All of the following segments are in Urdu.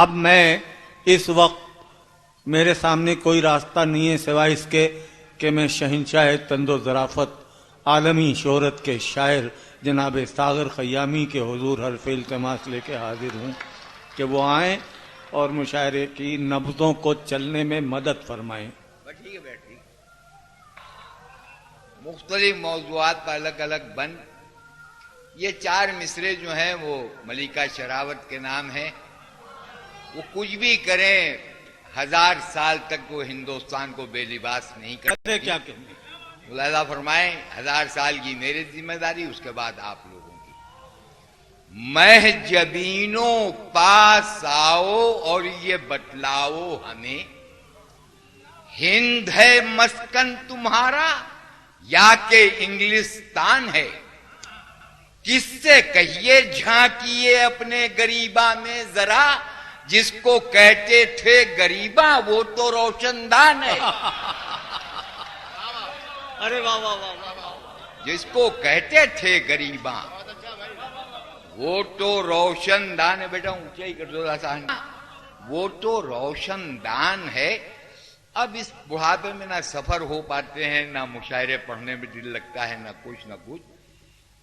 اب میں اس وقت میرے سامنے کوئی راستہ نہیں ہے سوائے اس کے کہ میں شہنشاہ طنز و ظرافت عالمی شہرت کے شاعر جناب ساغر خیامی کے حضور حرف التماس لے کے حاضر ہوں کہ وہ آئیں اور مشاعرے کی نبضوں کو چلنے میں مدد فرمائیں. ٹھیک ہے بیٹھی. مختلف موضوعات پر الگ الگ بن یہ 4 مصرے جو ہیں وہ ملکہ شراوت کے نام ہیں. وہ کچھ بھی کریں 1000 سال تک وہ ہندوستان کو بے لباس نہیں کرتے. کیا کہنے ملاحظہ فرمائیں 1000 سال کی میری ذمہ داری, اس کے بعد آپ لوگوں کی. مہ جبینوں پاس آؤ اور یہ بتلاؤ ہمیں, ہند ہے مسکن تمہارا یا کہ انگلستان ہے. کس سے کہیے جھانکیے اپنے غریباں میں ذرا, جس کو کہتے تھے غریباں وہ تو روشن دان ہے. ارے واہ واہ واہ واہ. جس کو کہتے تھے غریباں وہ تو روشن دان ہے. بیٹا اونچا ہی کر دو آسان. وہ تو روشن دان ہے. اب اس بڑھاپے میں نہ سفر ہو پاتے ہیں, نہ مشاعرے پڑھنے میں دل لگتا ہے, نہ کچھ.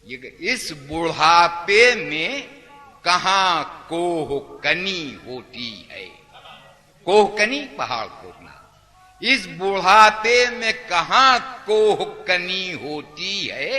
یہ اس بڑھاپے میں کہاں کوہ کنی ہوتی ہے. کوہ کنی پہاڑ کھودنا. اس بڑھاپے میں کہاں کوہ کنی ہوتی ہے.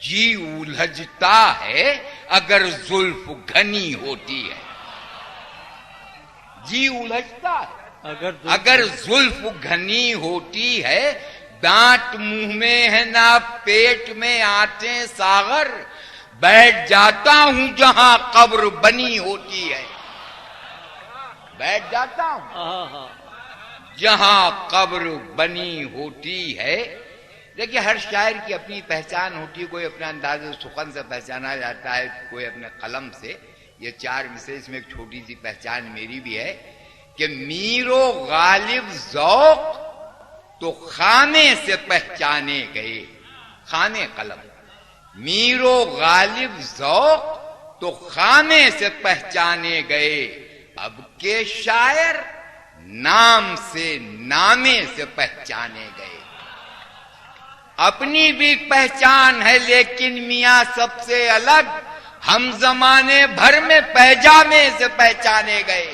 جی الجھتا ہے اگر زلف گھنی ہوتی ہے. جی الجھتا ہے اگر زلف گھنی ہوتی ہے. دانت منہ میں ہے نہ پیٹ میں آتے ساغر, بیٹھ جاتا ہوں جہاں قبر بنی ہوتی ہے. بیٹھ جاتا ہوں جہاں قبر بنی ہوتی ہے. دیکھیے ہر شاعر کی اپنی پہچان ہوتی ہے. کوئی اپنے انداز سخن سے پہچانا جاتا ہے, کوئی اپنے قلم سے. یہ 4 مصرے اس میں ایک چھوٹی سی پہچان میری بھی ہے کہ میر و غالب ذوق تو خانے سے پہچانے گئے. خانے قلم. میر و غالب ذوق تو خانے سے پہچانے گئے. اب کے شاعر نام سے نامے سے پہچانے گئے. اپنی بھی پہچان ہے لیکن میاں سب سے الگ, ہم زمانے بھر میں پیجامے سے پہچانے گئے.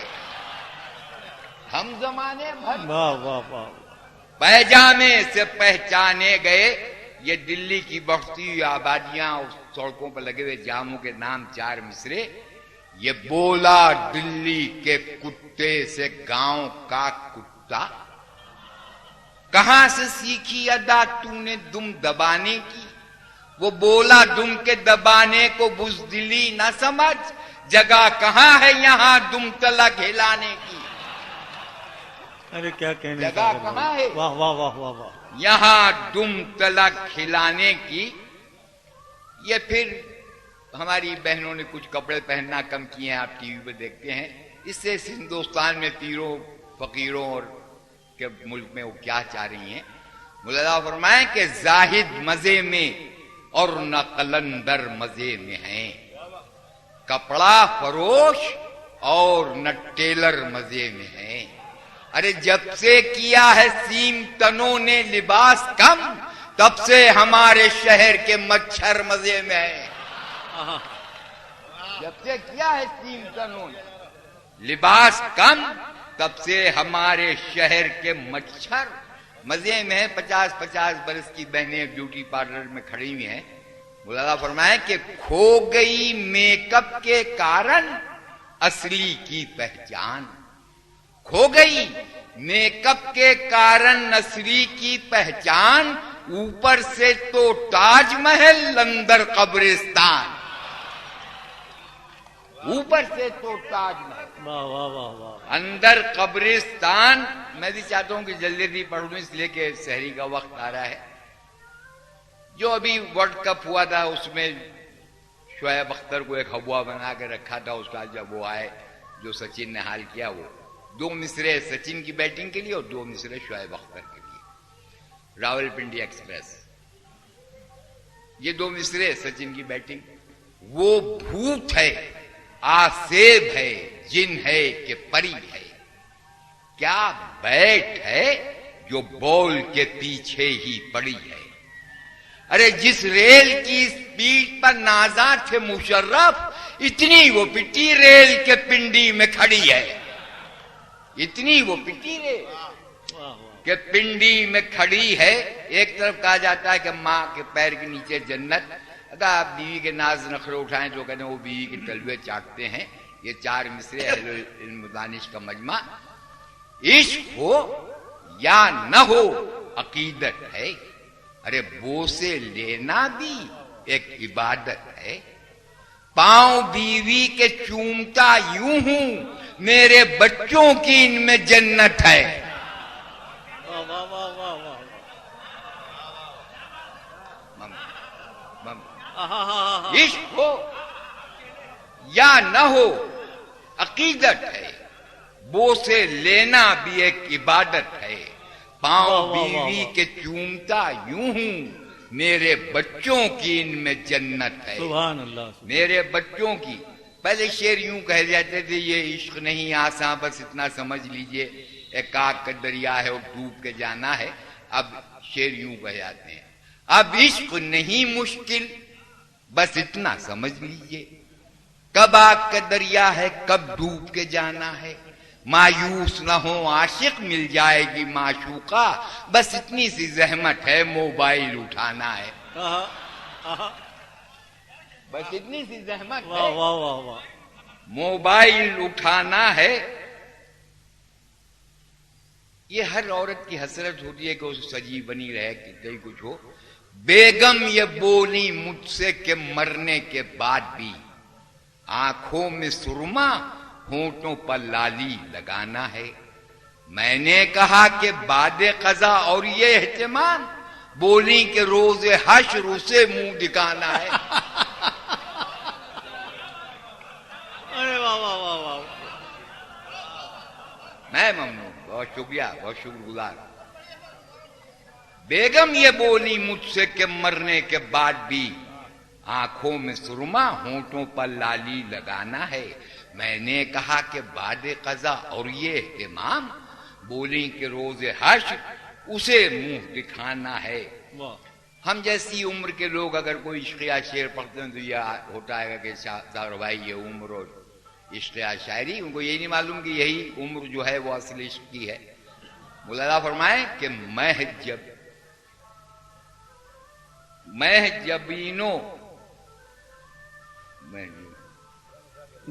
ہم زمانے بھر پیجامے سے پہچانے گئے. یہ دلی کی بڑھتی ہوئی آبادیاں اور سڑکوں پر لگے ہوئے جاموں کے نام 4 مصرے. یہ بولا دلی کے کتے سے گاؤں کا کتا, کہاں سے سیکھی ادا تو نے دم دبانے کی. وہ بولا دم کے دبانے کو بزدلی نہ سمجھ, جگہ کہاں ہے یہاں دم تلک ہلانے کی. ارے کیا کہنے, جگہ کہاں ہے واہ واہ واہ واہ واہ یہاں دم تلک کھلانے کی. یہ پھر ہماری بہنوں نے کچھ کپڑے پہننا کم کیے ہیں, آپ ٹی وی پہ دیکھتے ہیں. اس سے ہندوستان میں پیروں فقیروں اور کے ملک میں وہ کیا چاہ رہی ہیں. ملاحظہ فرمائیں کہ زاہد مزے میں اور نہ قلندر مزے میں ہیں, کپڑا فروش اور نہ ٹیلر مزے میں ہیں. ارے جب سے کیا ہے سیم تنوں نے لباس کم, تب سے ہمارے شہر کے مچھر مزے میں ہیں. جب سے کیا ہے سیم تنوں نے لباس کم, تب سے ہمارے شہر کے مچھر مزے میں ہیں. 50-50 برس کی بہنیں بیوٹی پارلر میں کھڑی ہوئی ہیں. ملاحظہ فرمائیں کہ کھو گئی میک اپ کے کارن اصلی کی پہچان. کھو گئی میک اپ کے کارن اصلی کی پہچان, اوپر سے تو تاج محل اندر قبرستان. اوپر سے تو تاج محل اندر قبرستان. میں بھی چاہتا ہوں کہ جلدی پڑھ لوں اس لیے کہ سحری کا وقت آ رہا ہے. جو ابھی ورلڈ کپ ہوا تھا اس میں شعیب اختر کو ایک ہوا بنا کے رکھا تھا. اس کا جب وہ آئے جو سچن نے حال کیا, وہ 2 مصرے سچن کی بیٹنگ کے لیے اور 2 مصرے شعیب اختر کے لیے. راول پنڈی ایکسپریس. یہ 2 مصرے سچن کی بیٹنگ. وہ بھوت ہے آسیب ہے جن ہے کہ پری ہے، کیا بیٹھ ہے جو بول کے پیچھے ہی پڑی ہے۔ ارے جس ریل کی اسپیڈ پر نازاں تھے مشرف، اتنی وہ پٹی ریل کے پنڈی میں کھڑی ہے، اتنی وہ پٹی ریل کہ پنڈی میں کھڑی ہے۔ ایک طرف کہا جاتا ہے کہ ماں کے پیر کے نیچے جنت، اگر آپ بیوی کے ناز نخرے اٹھائیں تو کہتے ہیں وہ بیوی کے تلوے چاٹتے ہیں۔ یہ 4 مصرے اہل علم دانش کا مجمع۔ عشق ہو یا نہ ہو عقیدت ہے، ارے بوسے لینا بھی ایک عبادت ہے۔ پاؤں بیوی کے چومتا یوں ہوں، میرے بچوں کی ان میں جنت ہے۔ عشق ہو یا نہ ہو عقیدت ہے، بوسے لینا بھی ایک عبادت ہے۔ پاؤں بیوی کے چومتا یوں ہوں، میرے بچوں کی ان میں جنت ہے۔ سبحان اللہ۔ میرے بچوں کی۔ پہلے شعر یوں کہہ جاتے تھے، یہ عشق نہیں آساں بس اتنا سمجھ لیجئے، ایک آگ کا دریا ہے وہ ڈوب کے جانا ہے۔ اب شعر یوں کہہ جاتے ہیں، اب عشق نہیں مشکل بس اتنا سمجھ لیجئے، کب آگ کا دریا ہے کب ڈوب کے جانا ہے۔ مایوس نہ ہو عاشق مل جائے گی معشوقہ، بس اتنی سی زحمت ہے موبائل اٹھانا ہے۔ بس اتنی سی زحمت ہے موبائل اٹھانا ہے۔ یہ ہر عورت کی حسرت ہوتی ہے کہ اسے سجی بنی رہے، کتنے کچھ ہو۔ بیگم یہ بولی مجھ سے کہ مرنے کے بعد بھی آنکھوں میں سرما ہونٹوں پر لالی لگانا ہے۔ میں نے کہا کہ بعد قضا اور یہ اہتمام، بولی کہ روز حشر اسے منہ دکھانا ہے۔ ارے واہ واہ واہ واہ، میں ممنون، بہت شکریہ، بہت شکر گزار۔ بیگم یہ بولی مجھ سے کہ مرنے کے بعد بھی آنکھوں میں سرما ہونٹوں پر لالی لگانا ہے۔ میں نے کہا کہ بعد قضا اور یہ اہتمام، بولی کہ روز حشر اسے منہ دکھانا ہے۔ ہم جیسی عمر کے لوگ اگر کوئی عشقیہ شعر پڑھتے ہیں تو یہ ہوتا ہے کہ ظاہر بھائی یہ عمر اور عشقیہ شاعری، ان کو یہی نہیں معلوم کہ یہی عمر جو ہے وہ اصل عشق کی ہے۔ مولانا فرمائیں کہ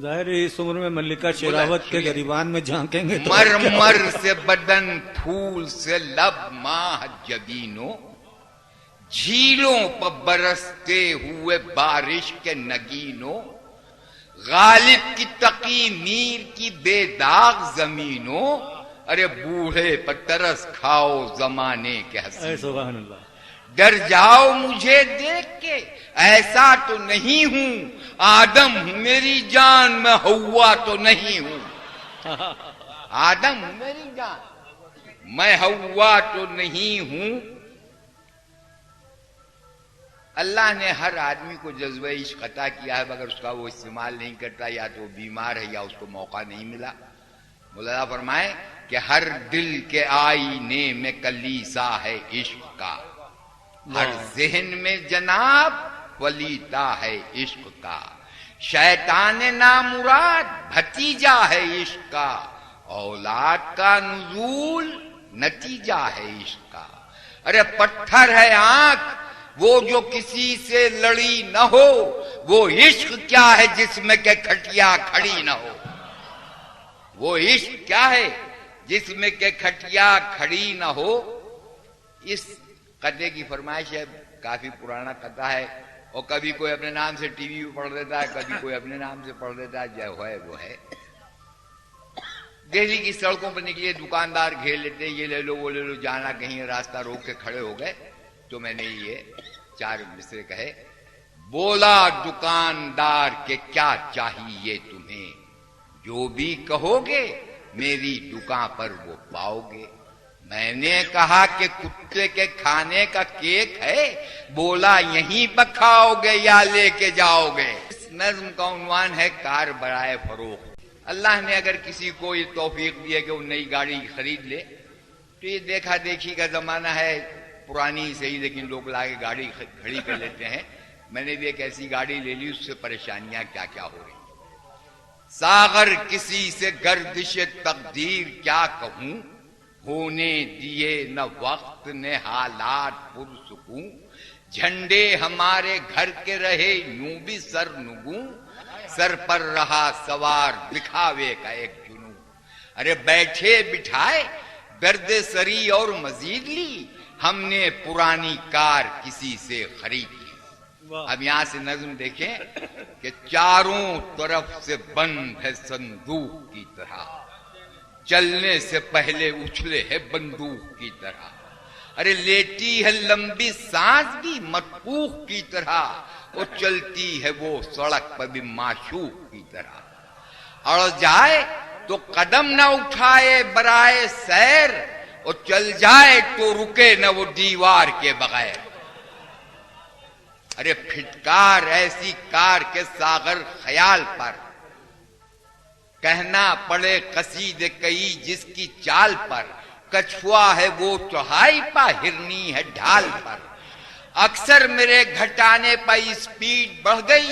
ظاہر ہے اس عمر میں ملکہ شیراوت کے گریبان میں جھانکیں گے تو مرمر سے بدن پھول سے لب ماہ جبینوں، جھیلوں پر برستے ہوئے بارش کے نگینوں، غالب کی تقی میر کی بے داغ زمینوں، ارے بوڑھے پر ترس کھاؤ زمانے کے حسینوں۔ سبحان اللہ۔ ڈر جاؤ مجھے دیکھ کے، ایسا تو نہیں ہوں، آدم ہوں میری جان میں ہوا تو نہیں ہوں۔ آدم ہوں میری جان میں ہوا تو نہیں ہوں۔ اللہ نے ہر آدمی کو جذبہ عشق عطا کیا ہے، مگر اس کا وہ استعمال نہیں کرتا، یا تو بیمار ہے یا اس کو موقع نہیں ملا۔ مولانا فرمائے کہ ہر دل کے آئینے میں کلیسا ہے عشق کا، ہر ذہن میں جناب ولیتا ہے عشق کا، شیطان نامراد بھتیجا ہے عشق کا، اولاد کا نزول نتیجہ ہے عشق کا۔ ارے پتھر ہے آنکھ وہ جو کسی سے لڑی نہ ہو، وہ عشق کیا ہے جس میں کہ کھٹیا کھڑی نہ ہو۔ وہ عشق کیا ہے جس میں کہ کھٹیا کھڑی نہ ہو۔ اس قطعے کی فرمائش ہے، کافی پرانا قطعہ ہے، اور کبھی کوئی اپنے نام سے ٹی وی پہ پڑھ دیتا ہے، کبھی کوئی اپنے نام سے پڑھ دیتا ہے، جو ہے وہ ہے۔ دہلی کی سڑکوں پر نکلیے، دکاندار گھیر لیتے، یہ لے لو وہ لے لو، جانا کہیں راستہ روک کے کھڑے ہو گئے تو میں نے یہ 4 مصرے کہے۔ بولا دکاندار کہ کیا چاہیے تمہیں، جو بھی کہو گے میری دکان پر وہ پاؤ گے۔ میں نے کہا کہ کتے کے کھانے کا کیک ہے، بولا یہیں پر کھاؤ گے یا لے کے جاؤ گے۔ اس نظم کا عنوان ہے کار برائے فروخت۔ اللہ نے اگر کسی کو یہ توفیق دی ہے کہ وہ نئی گاڑی خرید لے تو یہ دیکھا دیکھی کا زمانہ ہے، پرانی صحیح لیکن لوگ لا کے گاڑی کھڑی کر لیتے ہیں. میں نے بھی ایک ایسی گاڑی لے لی، اس سے پریشانیاں کیا کیا ہو رہی. ساغر کسی سے گردش تقدیر کیا کہوں، ہونے دیے نہ وقت نے حالات پرسکون. جھنڈے ہمارے گھر کے رہے یوں بھی سر نگوں، سر پر رہا سوار دکھاوے کا ایک جنوں. ارے بیٹھے بٹھائے درد سری اور مزید لی، ہم نے پرانی کار کسی سے خرید لی. اب یہاں سے نظم دیکھیں کہ چاروں طرف سے بند ہے صندوق کی طرح، چلنے سے پہلے اچھلے ہے بندوق کی طرح. ارے لیٹی ہے لمبی سانس بھی مٹکوک کی طرح، اور چلتی ہے وہ سڑک پر بھی معشوق کی طرح. اڑ جائے تو قدم نہ اٹھائے برائے سیر، اور چل جائے تو رکے نہ وہ دیوار کے بغیر. ارے پھٹکار ایسی کار کے ساغر خیال پر، کہنا پڑے قصیدے کئی جس کی چال پر. کچھوا ہے وہ چڑھائی پا، ہرنی ہے ڈھال پر. اکثر میرے گھٹانے پر اسپیڈ بڑھ گئی،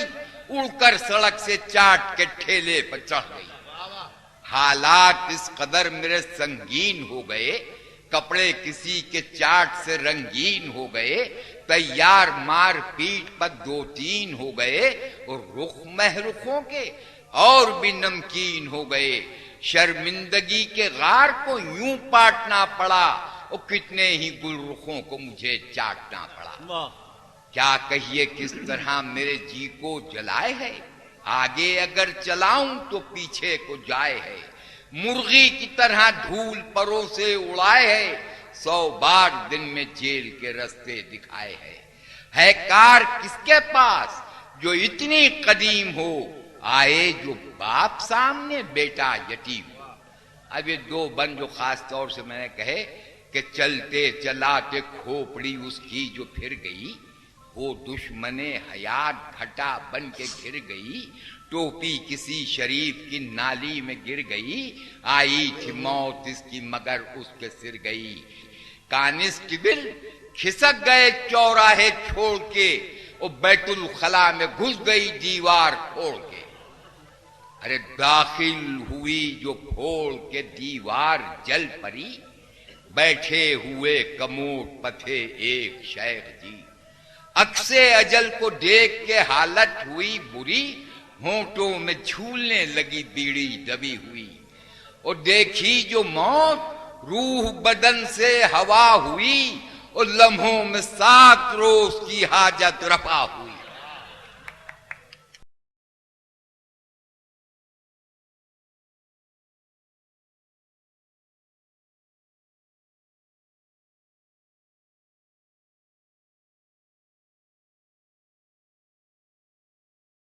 اڑ کر سڑک سے چاٹ کے ٹھیلے پر چڑھ گئی. حالات اس قدر میرے سنگین ہو گئے، کپڑے کسی کے چاٹ سے رنگین ہو گئے. تیار مار پیٹ پر دو تین ہو گئے، اور رخ محرخوں کے اور بھی نمکین ہو گئے. شرمندگی کے غار کو یوں پاٹنا پڑا، اور کتنے ہی گل رخوں کو مجھے چاٹنا پڑا. کیا کہیے کس طرح میرے جی کو جلائے ہے، آگے اگر چلاؤں تو پیچھے کو جائے ہے. مرغی کی طرح دھول پروں سے اڑائے ہے، 100 بار دن میں جیل کے رستے دکھائے ہے کار کس کے پاس جو اتنی قدیم ہو، آئے جو باپ سامنے بیٹا یتیم. اب یہ دو بند جو خاص طور سے میں نے کہے کہ چلتے چلاتے کھوپڑی اس کی جو پھر گئی، وہ دشمن حیات گھٹا بن کے گر گئی. ٹوپی کسی شریف کی نالی میں گر گئی، آئی تھی موت اس کی مگر اس کے سر گئی. کانسٹیبل کھسک گئے چوراہے چھوڑ کے، اور بیت الخلا میں گھس گئی دیوار پھوڑ کے. ارے داخل ہوئی جو پھوڑ کے دیوار جل پڑی، بیٹھے ہوئے کموڈ پتھے ایک شیخ جی. عکسے اجل کو دیکھ کے حالت ہوئی بری، ہونٹوں میں جھولنے لگی بیڑی دبی ہوئی. اور دیکھی جو موت روح بدن سے ہوا ہوئی، اور لمحوں میں 7 روز کی حاجت رفع ہوئی.